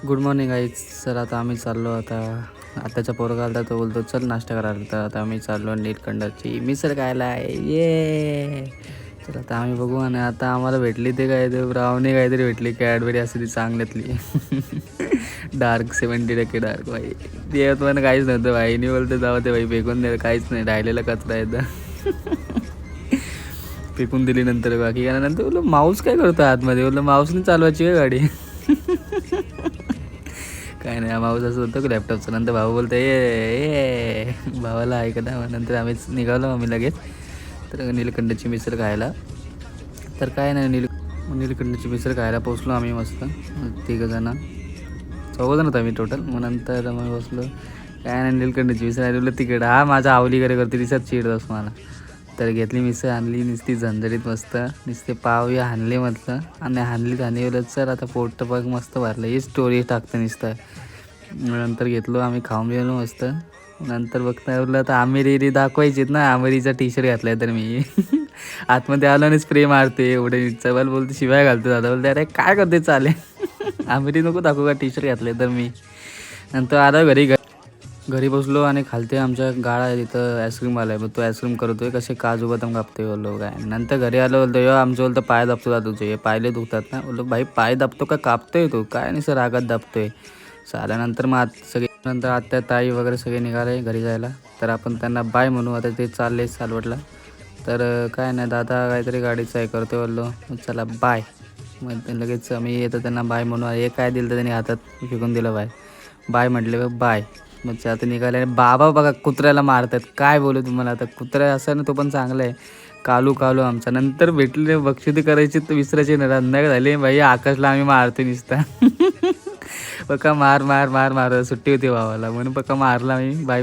Good morning guys. Sir आता आम्ही चाललो. आताच्या पोरगा आला तो बोलतो चल नाश्ता करायला. तर आता आम्ही चाललो नीलकंठची मिसळ खायला आहे. ये तर आता आम्ही बघू. आणि आता आम्हाला भेटली ते काय ते ब्राउनी काहीतरी भेटली, कॅडबरी असते ती चांगल्यातली. डार्क 70% डार्क भाई. ते पण काहीच नव्हतं भाईनी बोलतं जावं ते भाई फेकून दे, काहीच नाही राहिलेला कचरा येतं. फेकून दिली नंतर बाकी काय. नंतर बोललो माऊस काय करतो आतमध्ये, बोललो माऊसने चालवायची आहे गाडी. काय नाही माऊस असं होतं की लॅपटॉपचं. नंतर भाऊ बोलतो ये भावाला ऐकता. नंतर आम्हीच निघालो आम्ही लगेच तर नीलकंठची मिसळ खायला. तर काय नाही नीलकंठची मिसळ खायला पोचलो आम्ही मस्त 3 जण 4 जण होतो आम्ही टोटल. मग नंतर मग बसलो. काय नाही नीलकंठची मिसळ आलेलं तिकीट हा माझा आवली करे करते दिसत चिडतोस मला. तर घेतली मिसळ आणली नुसती झणझणीत मस्त. नुसते पाव हाणले म्हटलं आणि हाणली सर आता पोट बघ मस्त भरलं. ही स्टोरी टाकतं नुसतं. नंतर घेतलो आम्ही खाऊन गेलो मस्त. नंतर बघता बोललं तर आमिरी दाखवायचीत ना. आमिरीचा टी शर्ट घातलाय तर मी आतमध्ये आलो आणि स्प्रे मारते एवढे चवल बोलते शिवाय घालतो. दादा बोलते अरे काय करते चालेल. आमिरी नको दाखवू का टी शर्ट घातले तर मी. नंतर आलो घरी बसलो आणि खालते आमच्या गाळा आहे तिथं आईस्क्रीम आला आहे. मग तो आईस्क्रीम करतोय कसे काजू बदाम कापतोय बोललो काय. नंतर घरी आलो बोलतो यो आमचं बोलतं पाय दाबतो का तुझे, हे पायले दुखतात ना. बोललो भाई पाय दाबतो का कापतोय तो काय नाही सर रागात दाबतोय साल्यानंतर. मग नंतर आत्या ताई वगैरे सगळे निघाले घरी जायला. तर आपण त्यांना बाय म्हणू. आता ते चालले सालवटला. तर काय नाही दादा काहीतरी गाडीचं हे करतोय बोललो चला बाय. मग लगेच आम्ही येतो त्यांना बाय म्हणू. हे काय दिलं तर त्यांनी हातात फेकून दिलं बाय म्हटले बाय. मग आता निघाले. बाबा बघा कुत्र्याला मारतात. काय बोलू तुम्हाला. आता कुत्रा असं ना तो पण चांगला आहे. कालू आमचा. नंतर भेटले बक्षिती करायची तर विसरायची ना. रंधाक झाली भाई. आकाशला आम्ही मारतो नुसता. पक्का मार सुट्टी होती भावाला म्हणून पक्का मारला मी बाय.